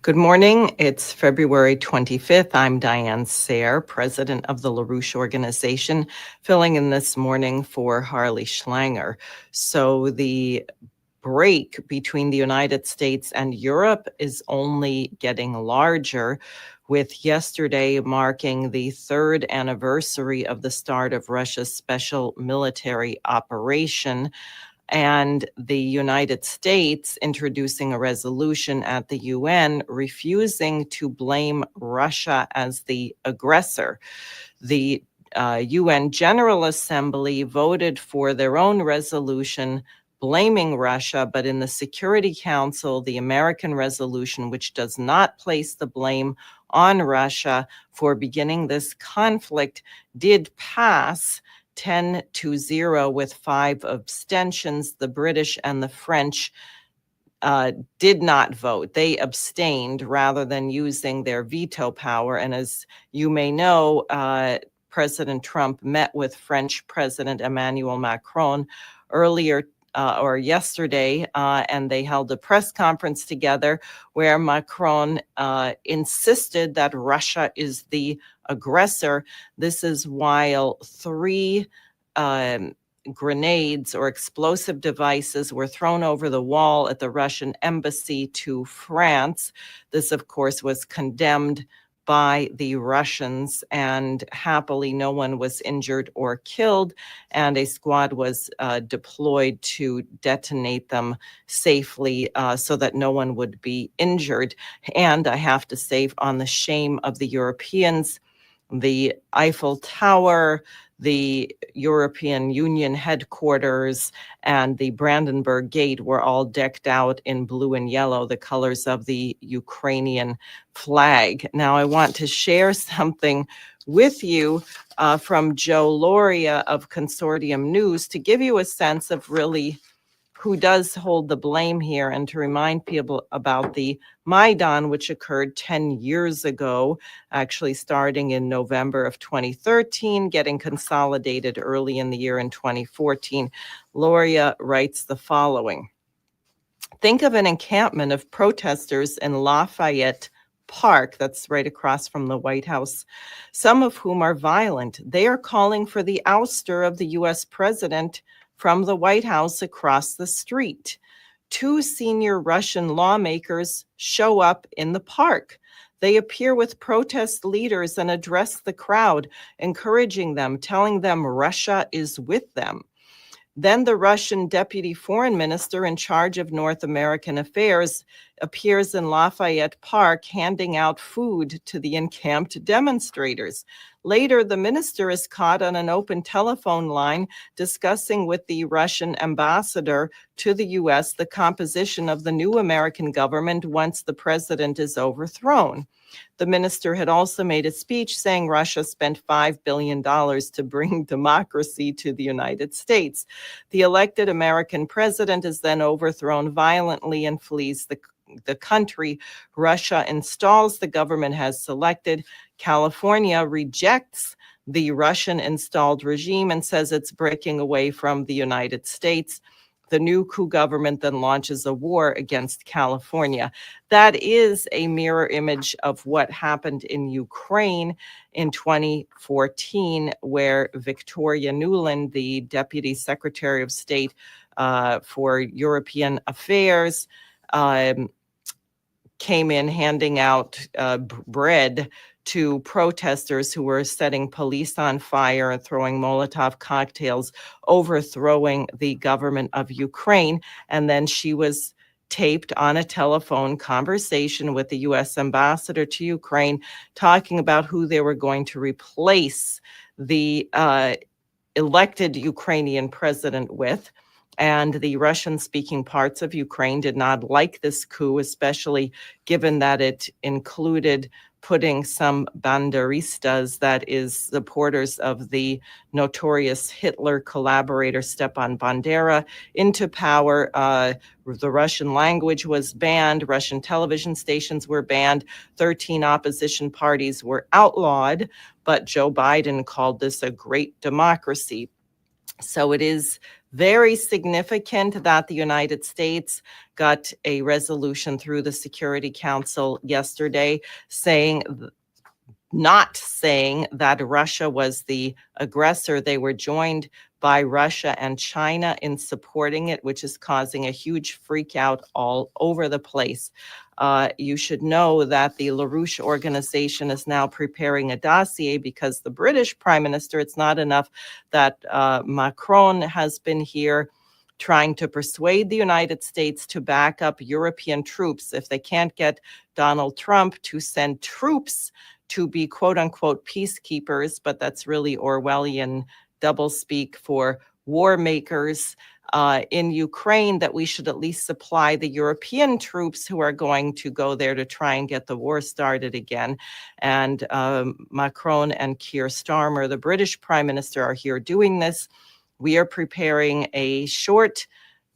Good morning. It's February 25th. I'm Diane Sayre, president of the LaRouche organization, filling in this morning for Harley Schlanger. So the break between the United States and Europe is only getting larger, with yesterday marking the third anniversary of the start of Russia's special military operation, and the United States introducing a resolution at the UN refusing to blame Russia as the aggressor. The UN General Assembly voted for their own resolution blaming Russia, but in the Security Council, the American resolution, which does not place the blame on Russia for beginning this conflict, did pass 10-0 with 5 abstentions. The British and the French did not vote. They abstained rather than using their veto power. And as you may know, President Trump met with French President Emmanuel Macron earlier or yesterday, and they held a press conference together where Macron insisted that Russia is the aggressor. This is while 3 grenades or explosive devices were thrown over the wall at the Russian embassy to France. This, of course, was condemned by the Russians, and happily no one was injured or killed, and a squad was deployed to detonate them safely so that no one would be injured. And I have to say, on the shame of the Europeans, the Eiffel Tower, the European Union headquarters, and the Brandenburg Gate were all decked out in blue and yellow, the colors of the Ukrainian flag. Now, I want to share something with you from Joe Loria of Consortium News to give you a sense of really who does hold the blame here, and to remind people about the Maidan, which occurred 10 years ago, actually starting in November of 2013, getting consolidated early in the year in 2014. Loria writes the following. Think of an encampment of protesters in Lafayette Park, that's right across from the White House, some of whom are violent. They are calling for the ouster of the U.S. president from the White House across the street. 2 senior Russian lawmakers show up in the park. They appear with protest leaders and address the crowd, encouraging them, telling them Russia is with them. Then the Russian deputy foreign minister in charge of North American affairs appears in Lafayette Park handing out food to the encamped demonstrators. Later, the minister is caught on an open telephone line discussing with the Russian ambassador to the U.S. the composition of the new American government once the president is overthrown. The minister had also made a speech saying Russia spent $5 billion to bring democracy to the United States. The elected American president is then overthrown violently and flees the country. Russia installs the government has selected. California rejects the Russian-installed regime and says it's breaking away from the United States. The new coup government then launches a war against California. That is a mirror image of what happened in Ukraine in 2014, where Victoria Nuland, the Deputy Secretary of State for European Affairs, came in handing out bread to protesters who were setting police on fire and throwing Molotov cocktails, overthrowing the government of Ukraine. And then she was taped on a telephone conversation with the U.S. ambassador to Ukraine, talking about who they were going to replace the elected Ukrainian president with. And the Russian-speaking parts of Ukraine did not like this coup, especially given that it included putting some banderistas, that is, supporters of the notorious Hitler collaborator Stepan Bandera, into power. The Russian language was banned. Russian television stations were banned. 13 opposition parties were outlawed. But Joe Biden called this a great democracy. So it is Very significant that the United States got a resolution through the Security Council yesterday not saying that Russia was the aggressor. They were joined by Russia and China in supporting it, which is causing a huge freak out all over the place. You should know that the LaRouche organization is now preparing a dossier because the British Prime Minister, it's not enough that Macron has been here trying to persuade the United States to back up European troops. If they can't get Donald Trump to send troops to be quote unquote peacekeepers, but that's really Orwellian doublespeak for war makers in Ukraine, that we should at least supply the European troops who are going to go there to try and get the war started again. And Macron and Keir Starmer, the British Prime Minister, are here doing this. We are preparing a short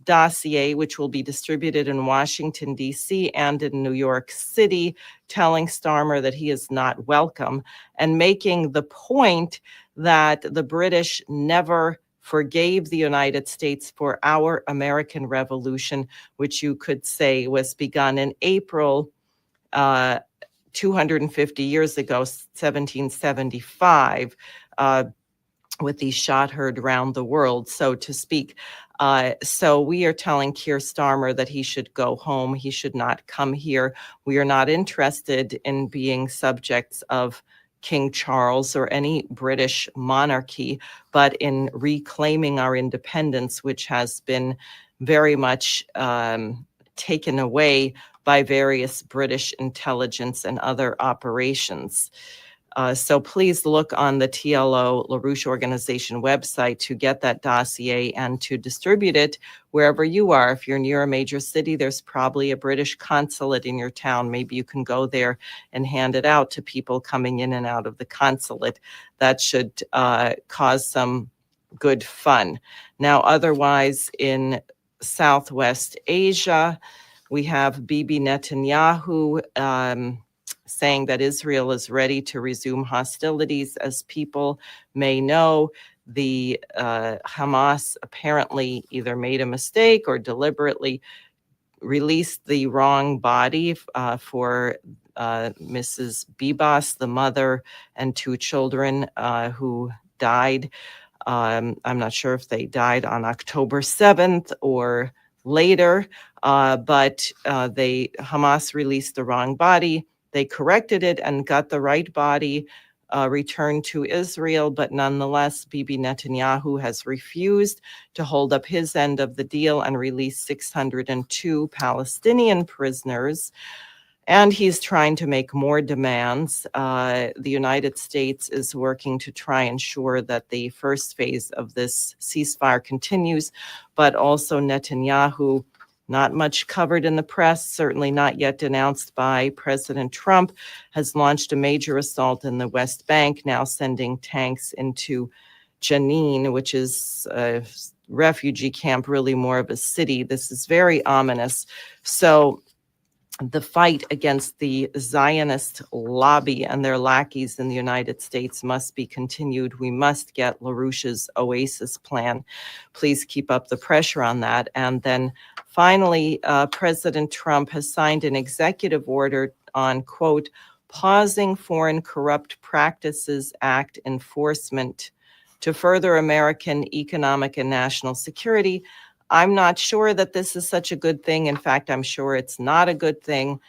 dossier, which will be distributed in Washington, D.C. and in New York City, telling Starmer that he is not welcome and making the point that the British never forgave the United States for our American Revolution, which you could say was begun in April 250 years ago, 1775, with the shot heard round the world, so to speak. So we are telling Keir Starmer that he should go home. He should not come here. We are not interested in being subjects of King Charles or any British monarchy, but in reclaiming our independence, which has been very much taken away by various British intelligence and other operations. So please look on the TLO LaRouche organization website to get that dossier and to distribute it wherever you are. If you're near a major city, there's probably a British consulate in your town. Maybe you can go there and hand it out to people coming in and out of the consulate. That should cause some good fun. Now, otherwise, in Southwest Asia, we have Bibi Netanyahu saying that Israel is ready to resume hostilities. As people may know, the Hamas apparently either made a mistake or deliberately released the wrong body for Mrs. Bibas, the mother and two children who died. I'm not sure if they died on October 7th or later, but Hamas released the wrong body. They corrected it and got the right body returned to Israel, but nonetheless, Bibi Netanyahu has refused to hold up his end of the deal and release 602 Palestinian prisoners. And he's trying to make more demands. The United States is working to try and ensure that the first phase of this ceasefire continues, but also Netanyahu, not much covered in the press, certainly not yet denounced by President Trump, has launched a major assault in the West Bank, now sending tanks into Jenin, which is a refugee camp, really more of a city. This is very ominous. So the fight against the Zionist lobby and their lackeys in the United States must be continued. We must get LaRouche's Oasis plan. Please keep up the pressure on that. And then finally, President Trump has signed an executive order on, quote, pausing Foreign Corrupt Practices Act enforcement to further American economic and national security. I'm not sure that this is such a good thing. In fact, I'm sure it's not a good thing.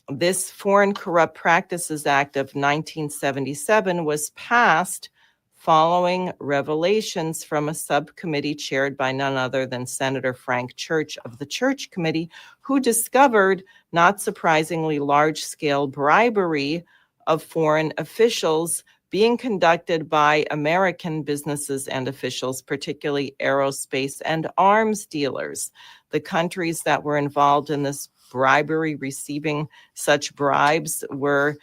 This Foreign Corrupt Practices Act of 1977 was passed following revelations from a subcommittee chaired by none other than Senator Frank Church of the Church Committee, who discovered, not surprisingly, large-scale bribery of foreign officials being conducted by American businesses and officials, particularly aerospace and arms dealers. The countries that were involved in this bribery, receiving such bribes, were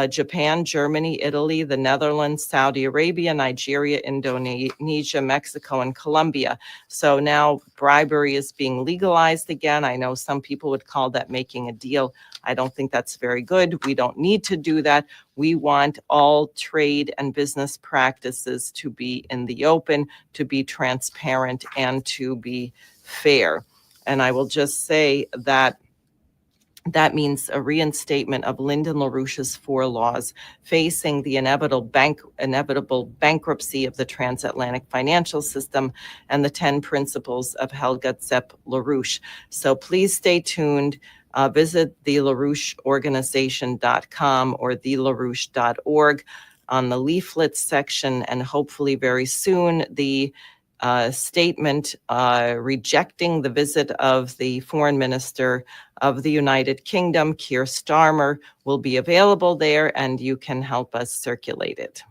Japan, Germany, Italy, the Netherlands, Saudi Arabia, Nigeria, Indonesia, Mexico, and Colombia. So now bribery is being legalized again. I know some people would call that making a deal. I don't think that's very good. We don't need to do that. We want all trade and business practices to be in the open, to be transparent, and to be fair. And I will just say that that means a reinstatement of Lyndon LaRouche's 4 laws facing the inevitable bankruptcy of the transatlantic financial system and the 10 principles of Helga Zepp LaRouche. So please stay tuned. Visit the LaRoucheOrganization.com or thelarouche.org on the leaflets section, and hopefully very soon the statement rejecting the visit of the foreign minister of the United Kingdom, Keir Starmer, will be available there, and you can help us circulate it.